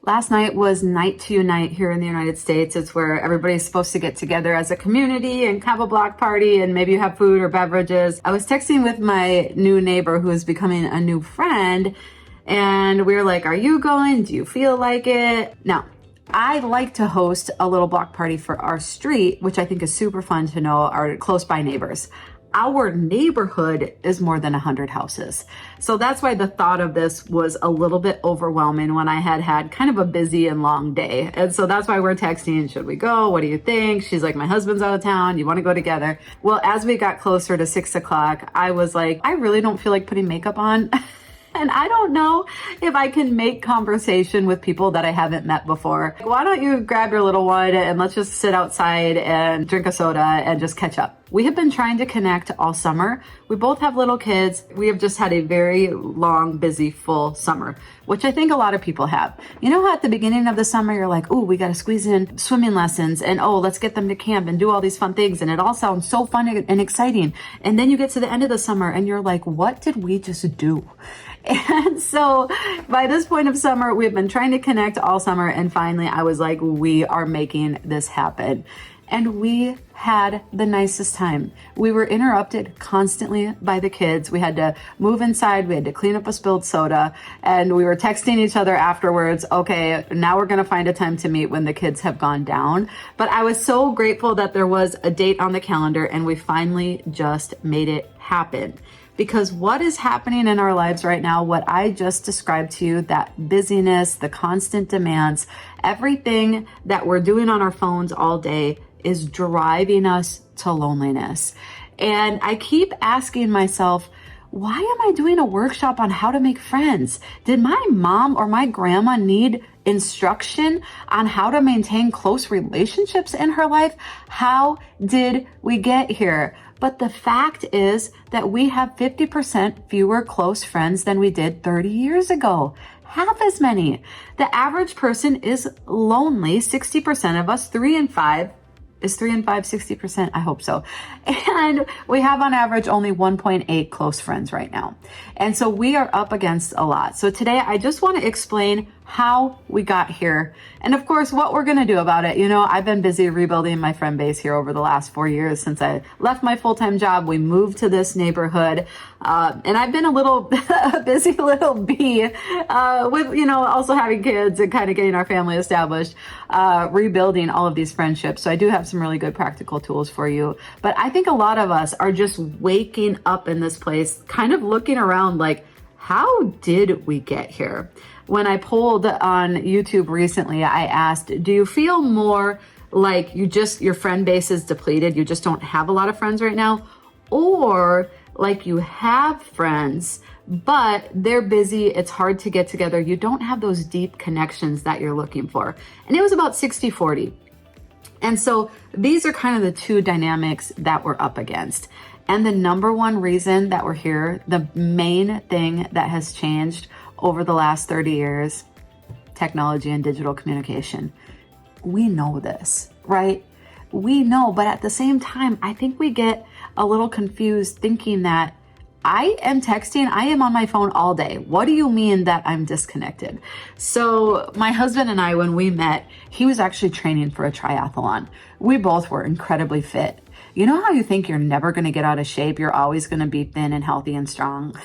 Last night was Night to Unite here in the United States. It's where everybody's supposed to get together as a community and have a block party, and maybe you have food or beverages. I was texting with my new neighbor who is becoming a new friend, and we were like, are you going? Do you feel like it? Now, I like to host a little block party for our street, which I think is super fun to know our close by neighbors. Our neighborhood is more than 100 houses. So that's why the thought of this was a little bit overwhelming when I had kind of a busy and long day. And so that's why we're texting, should we go? What do you think? She's like, my husband's out of town. You want to go together? Well, as we got closer to 6 o'clock, I was like, I really don't feel like putting makeup on. And I don't know if I can make conversation with people that I haven't met before. Why don't you grab your little one and let's just sit outside and drink a soda and just catch up. We have been trying to connect all summer. We both have little kids. We have just had a very long, busy, full summer, which I think a lot of people have. You know how at the beginning of the summer, you're like, oh, we got to squeeze in swimming lessons and oh, let's get them to camp and do all these fun things. And it all sounds so fun and exciting. And then you get to the end of the summer and you're like, what did we just do? And so by this point of summer, we've been trying to connect all summer. And finally, I was like, we are making this happen. And we had the nicest time. We were interrupted constantly by the kids. We had to move inside. We had to clean up a spilled soda. And we were texting each other afterwards. Okay, now we're going to find a time to meet when the kids have gone down. But I was so grateful that there was a date on the calendar and we finally just made it happen. Because what is happening in our lives right now, what I just described to you, that busyness, the constant demands, everything that we're doing on our phones all day is driving us to loneliness. And I keep asking myself, why am I doing a workshop on how to make friends? Did my mom or my grandma need instruction on how to maintain close relationships in her life? How did we get here? But the fact is that we have 50% fewer close friends than we did 30 years ago. Half as many. The average person is lonely. 60% of us, 3 in 5. Is 3 in 5 60%? I hope so. And we have on average only 1.8 close friends right now. And so we are up against a lot. So today I just want to explain how we got here. And of course, what we're going to do about it. You know, I've been busy rebuilding my friend base here over the last 4 years since I left my full-time job. We moved to this neighborhood. And I've been a little busy little bee with, you know, also having kids and kind of getting our family established, rebuilding all of these friendships. So I do have some really good practical tools for you. But I think a lot of us are just waking up in this place, kind of looking around like, how did we get here? When I polled on YouTube recently, I asked, do you feel more like your friend base is depleted, you just don't have a lot of friends right now? Or like you have friends, but they're busy, it's hard to get together, you don't have those deep connections that you're looking for? And it was about 60-40. And so these are kind of the two dynamics that we're up against. And the number one reason that we're here, the main thing that has changed over the last 30 years, technology and digital communication. We know this, right? We know, but at the same time, I think we get a little confused thinking that I am texting, I am on my phone all day. What do you mean that I'm disconnected? So my husband and I, when we met, he was actually training for a triathlon. We both were incredibly fit. You know how you think you're never going to get out of shape? You're always going to be thin and healthy and strong.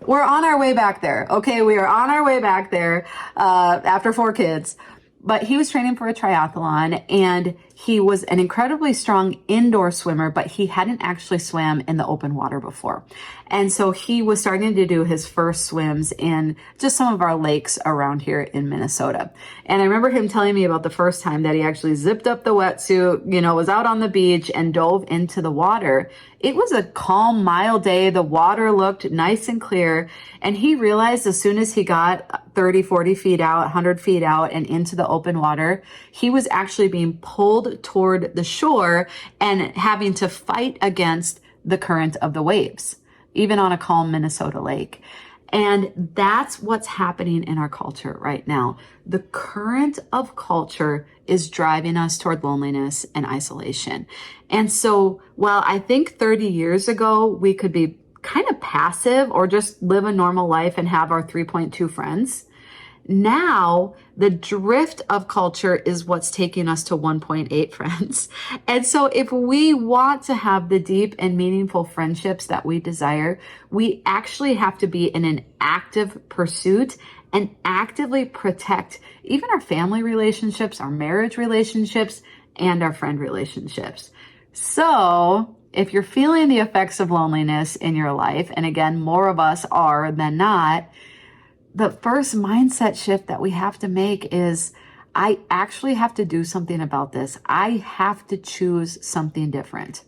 We're on our way back there. Okay, we are on our way back there after 4 kids. But he was training for a triathlon and he was an incredibly strong indoor swimmer, but he hadn't actually swam in the open water before. And so he was starting to do his first swims in just some of our lakes around here in Minnesota. And I remember him telling me about the first time that he actually zipped up the wetsuit, you know, was out on the beach and dove into the water. It was a calm, mild day. The water looked nice and clear. And he realized as soon as he got 30, 40 feet out, 100 feet out and into the open water, he was actually being pulled toward the shore and having to fight against the current of the waves, even on a calm Minnesota lake. And that's what's happening in our culture right now. The current of culture is driving us toward loneliness and isolation. And so while I think 30 years ago, we could be kind of passive or just live a normal life and have our 3.2 friends, Now, the drift of culture is what's taking us to 1.8 friends. And so if we want to have the deep and meaningful friendships that we desire, we actually have to be in an active pursuit and actively protect even our family relationships, our marriage relationships, and our friend relationships. So if you're feeling the effects of loneliness in your life, and again, more of us are than not, the first mindset shift that we have to make is I actually have to do something about this. I have to choose something different.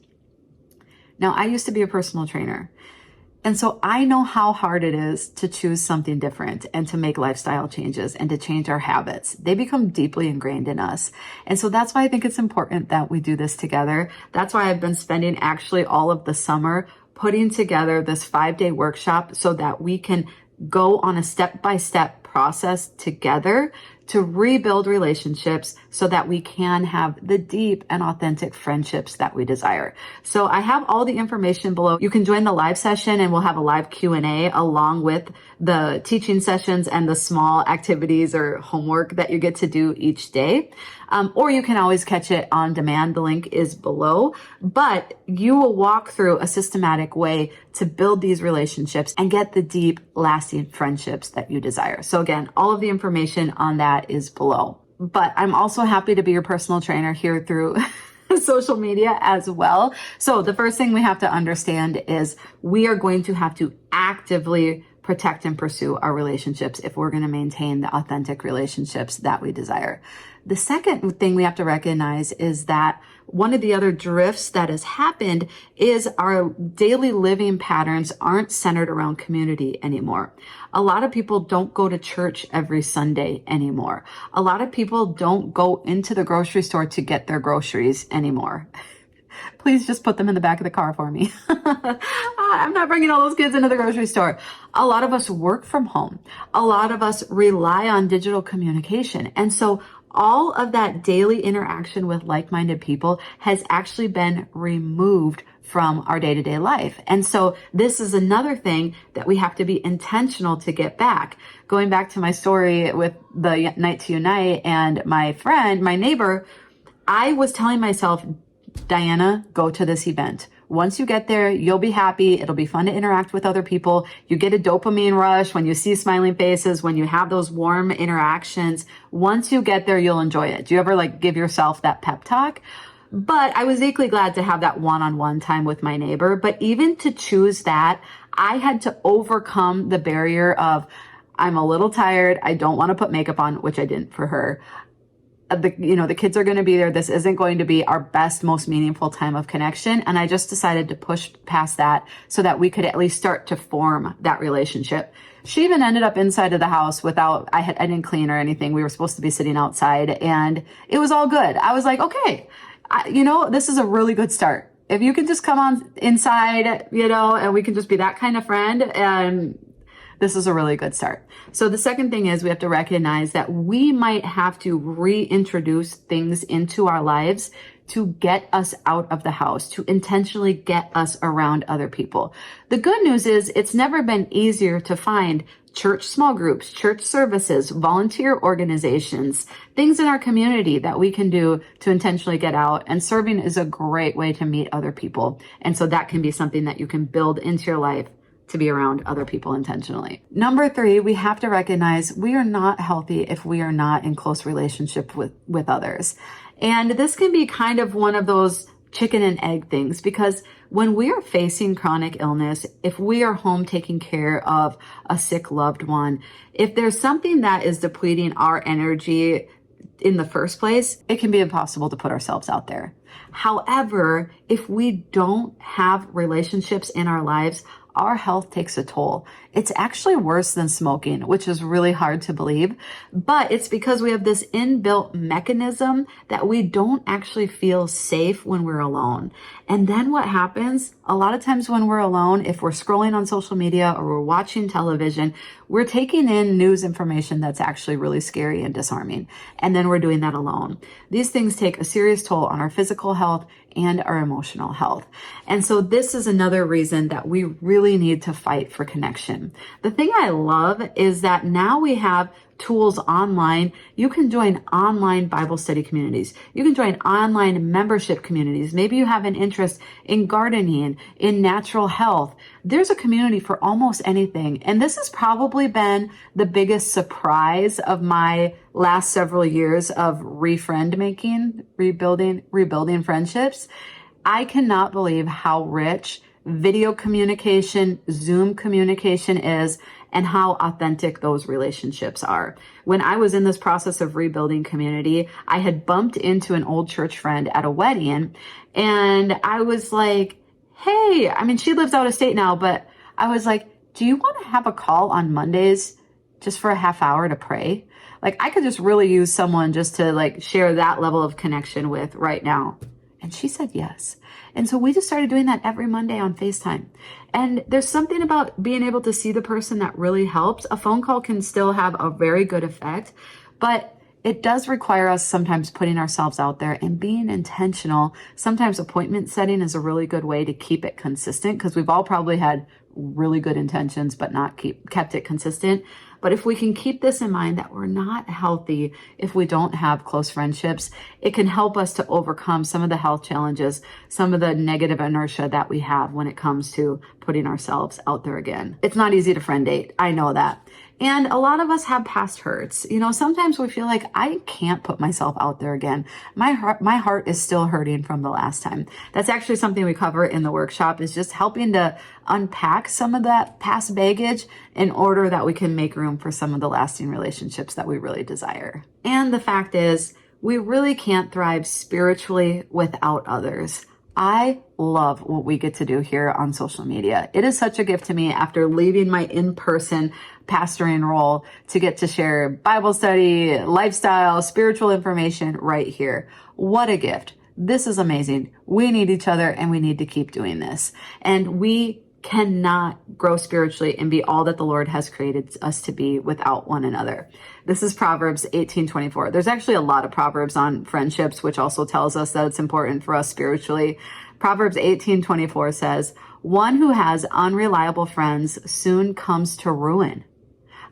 Now, I used to be a personal trainer. And so I know how hard it is to choose something different and to make lifestyle changes and to change our habits. They become deeply ingrained in us. And so that's why I think it's important that we do this together. That's why I've been spending actually all of the summer putting together this 5-day workshop so that we can go on a step-by-step process together to rebuild relationships so that we can have the deep and authentic friendships that we desire. So I have all the information below. You can join the live session and we'll have a live Q&A along with the teaching sessions and the small activities or homework that you get to do each day. Or you can always catch it on demand. The link is below, but you will walk through a systematic way to build these relationships and get the deep, lasting friendships that you desire. So again, all of the information on that is below. But I'm also happy to be your personal trainer here through social media as well. So the first thing we have to understand is we are going to have to actively protect and pursue our relationships if we're going to maintain the authentic relationships that we desire. The second thing we have to recognize is that one of the other drifts that has happened is our daily living patterns aren't centered around community anymore. A lot of people don't go to church every Sunday anymore. A lot of people don't go into the grocery store to get their groceries anymore. Please just put them in the back of the car for me. I'm not bringing all those kids into the grocery store. A lot of us work from home. A lot of us rely on digital communication. And so all of that daily interaction with like-minded people has actually been removed from our day-to-day life. And so this is another thing that we have to be intentional to get back. Going back to my story with the Night to Unite and my friend, my neighbor, I was telling myself, Diana, go to this event. Once you get there, you'll be happy. It'll be fun to interact with other people. You get a dopamine rush when you see smiling faces, when you have those warm interactions. Once you get there, you'll enjoy it. Do you ever give yourself that pep talk? But I was equally glad to have that one-on-one time with my neighbor. But even to choose that, I had to overcome the barrier of, I'm a little tired. I don't want to put makeup on, which I didn't for her. The kids are going to be there. This isn't going to be our best, most meaningful time of connection. And I just decided to push past that so that we could at least start to form that relationship. She even ended up inside of the house without, I didn't clean or anything. We were supposed to be sitting outside and it was all good. I was like, okay, this is a really good start. If you can just come on inside, and we can just be that kind of friend, and this is a really good start. So the second thing is we have to recognize that we might have to reintroduce things into our lives to get us out of the house, to intentionally get us around other people. The good news is it's never been easier to find church small groups, church services, volunteer organizations, things in our community that we can do to intentionally get out. And serving is a great way to meet other people. And so that can be something that you can build into your life to be around other people intentionally. Number 3, we have to recognize we are not healthy if we are not in close relationship with others. And this can be kind of one of those chicken and egg things, because when we are facing chronic illness, if we are home taking care of a sick loved one, if there's something that is depleting our energy in the first place, it can be impossible to put ourselves out there. However, if we don't have relationships in our lives, our health takes a toll. It's actually worse than smoking, which is really hard to believe, but it's because we have this inbuilt mechanism that we don't actually feel safe when we're alone. And then what happens? A lot of times when we're alone, if we're scrolling on social media or we're watching television, we're taking in news information that's actually really scary and disarming. And then we're doing that alone. These things take a serious toll on our physical health and our emotional health. And so this is another reason that we really need to fight for connection. The thing I love is that now we have tools online. You can join online Bible study communities. You can join online membership communities. Maybe you have an interest in gardening, in natural health. There's a community for almost anything. And this has probably been the biggest surprise of my last several years of refriend making, rebuilding friendships. I cannot believe how rich video communication, Zoom communication is, and how authentic those relationships are. When I was in this process of rebuilding community, I had bumped into an old church friend at a wedding, and I was like, hey, I mean, she lives out of state now, but I was like, do you want to have a call on Mondays just for a half hour to pray? Like, I could just really use someone just to like share that level of connection with right now. And she said yes. And so we just started doing that every Monday on FaceTime. And there's something about being able to see the person that really helps. A phone call can still have a very good effect, but it does require us sometimes putting ourselves out there and being intentional. Sometimes appointment setting is a really good way to keep it consistent, because we've all probably had really good intentions but not kept it consistent. But if we can keep this in mind, that we're not healthy if we don't have close friendships, it can help us to overcome some of the health challenges, some of the negative inertia that we have when it comes to putting ourselves out there again. It's not easy to friend date. I know that. And a lot of us have past hurts. You know, sometimes we feel like I can't put myself out there again. My heart is still hurting from the last time. That's actually something we cover in the workshop, is just helping to unpack some of that past baggage in order that we can make room for some of the lasting relationships that we really desire. And the fact is, we really can't thrive spiritually without others. I love what we get to do here on social media. It is such a gift to me after leaving my in-person pastoring role to get to share Bible study, lifestyle, spiritual information right here. What a gift. This is amazing. We need each other and we need to keep doing this. And we cannot grow spiritually and be all that the Lord has created us to be without one another. This is Proverbs 18:24. There's actually a lot of Proverbs on friendships, which also tells us that it's important for us spiritually. Proverbs 18:24 says, "One who has unreliable friends soon comes to ruin."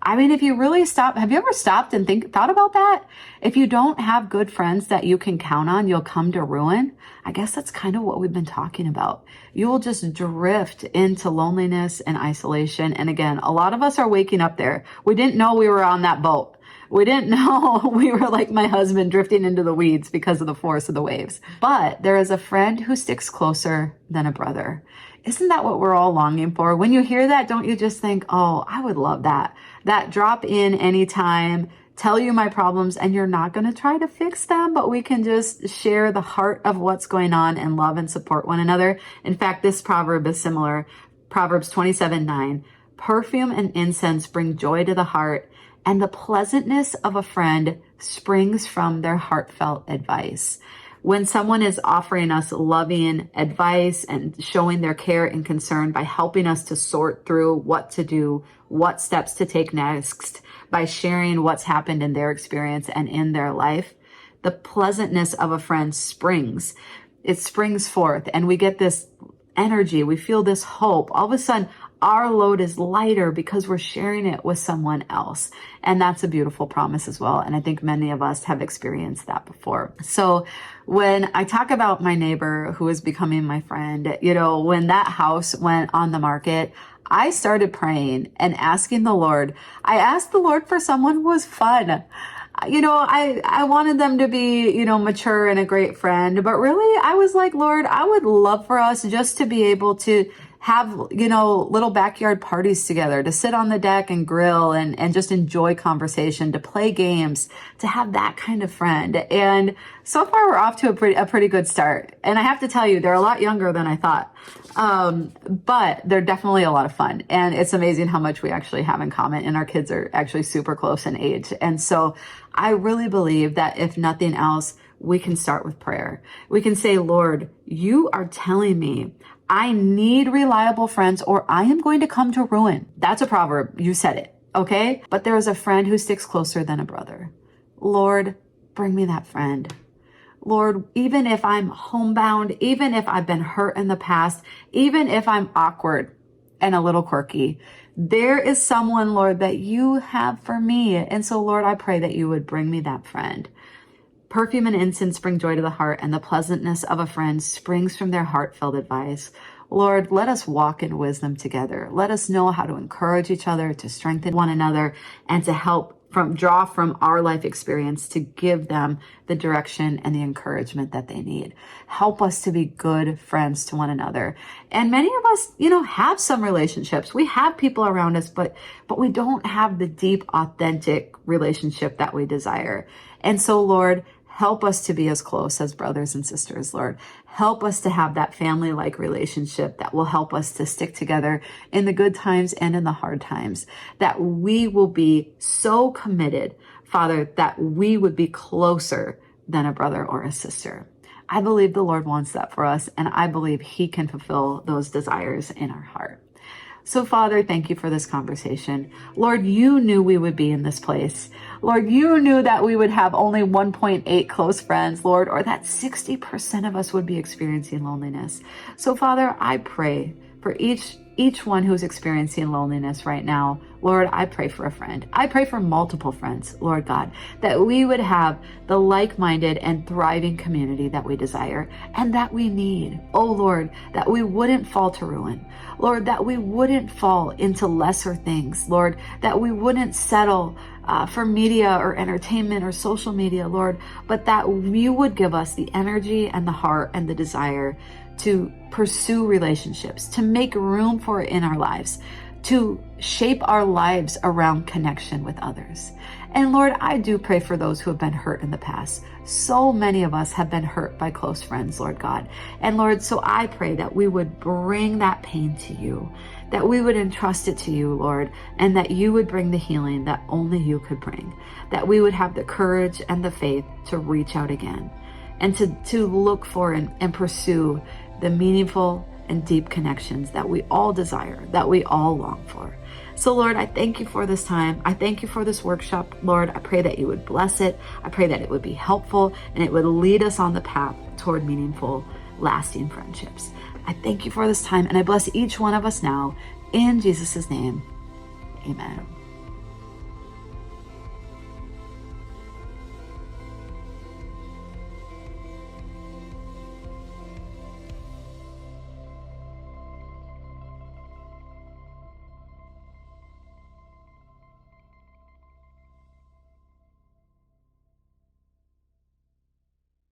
I mean, if you really have you ever stopped and thought about that? If you don't have good friends that you can count on, you'll come to ruin. I guess that's kind of what we've been talking about. You will just drift into loneliness and isolation. And again, a lot of us are waking up there. We didn't know we were on that boat. We didn't know we were like my husband, drifting into the weeds because of the force of the waves. But there is a friend who sticks closer than a brother. Isn't that what we're all longing for? When you hear that, don't you just think, oh, I would love that. That drop in anytime, tell you my problems, and you're not going to try to fix them, but we can just share the heart of what's going on and love and support one another. In fact, this proverb is similar. Proverbs 27:9, "Perfume and incense bring joy to the heart, and the pleasantness of a friend springs from their heartfelt advice." When someone is offering us loving advice and showing their care and concern by helping us to sort through what to do, what steps to take next, by sharing what's happened in their experience and in their life, the pleasantness of a friend springs. It springs forth and we get this energy. We feel this hope. All of a sudden, our load is lighter because we're sharing it with someone else. And that's a beautiful promise as well. And I think many of us have experienced that before. So when I talk about my neighbor who is becoming my friend, you know, when that house went on the market, I started praying and asking the Lord. I asked the Lord for someone who was fun. You know, I wanted them to be, you know, mature and a great friend, but really I was like, Lord, I would love for us just to be able to have, you know, little backyard parties together, to sit on the deck and grill and just enjoy conversation, to play games, to have that kind of friend. And so far we're off to a pretty good start. And I have to tell you, they're a lot younger than I thought. But they're definitely a lot of fun. And it's amazing how much we actually have in common. And our kids are actually super close in age. And so I really believe that if nothing else, we can start with prayer. We can say, Lord, you are telling me I need reliable friends or I am going to come to ruin. That's a proverb. You said it. Okay. But there is a friend who sticks closer than a brother. Lord, bring me that friend. Lord, even if I'm homebound, even if I've been hurt in the past, even if I'm awkward and a little quirky, there is someone, Lord, that you have for me. And so, Lord, I pray that you would bring me that friend. Perfume and incense bring joy to the heart, and the pleasantness of a friend springs from their heartfelt advice. Lord, let us walk in wisdom together. Let us know how to encourage each other, to strengthen one another, and to draw from our life experience to give them the direction and the encouragement that they need. Help us to be good friends to one another. And many of us, have some relationships. We have people around us, but we don't have the deep, authentic relationship that we desire. And so, Lord, help us to be as close as brothers and sisters, Lord. Help us to have that family-like relationship that will help us to stick together in the good times and in the hard times, that we will be so committed, Father, that we would be closer than a brother or a sister. I believe the Lord wants that for us, and I believe he can fulfill those desires in our heart. So, Father, thank you for this conversation. Lord, you knew we would be in this place. Lord, you knew that we would have only 1.8 close friends, Lord, or that 60% of us would be experiencing loneliness. So, Father, I pray for each one who's experiencing loneliness right now. Lord, I pray for a friend. I pray for multiple friends, Lord God, that we would have the like-minded and thriving community that we desire and that we need. Oh, Lord, that we wouldn't fall to ruin. Lord, that we wouldn't fall into lesser things. Lord, that we wouldn't settle for media or entertainment or social media, Lord, but that you would give us the energy and the heart and the desire to pursue relationships, to make room for it in our lives, to shape our lives around connection with others. And Lord, I do pray for those who have been hurt in the past. So many of us have been hurt by close friends, Lord God. And Lord, so I pray that we would bring that pain to you, that we would entrust it to you, Lord, and that you would bring the healing that only you could bring, that we would have the courage and the faith to reach out again and to look for and pursue the meaningful and deep connections that we all desire, that we all long for. So Lord, I thank you for this time. I thank you for this workshop. Lord, I pray that you would bless it. I pray that it would be helpful and it would lead us on the path toward meaningful, lasting friendships. I thank you for this time and I bless each one of us now in Jesus' name. Amen.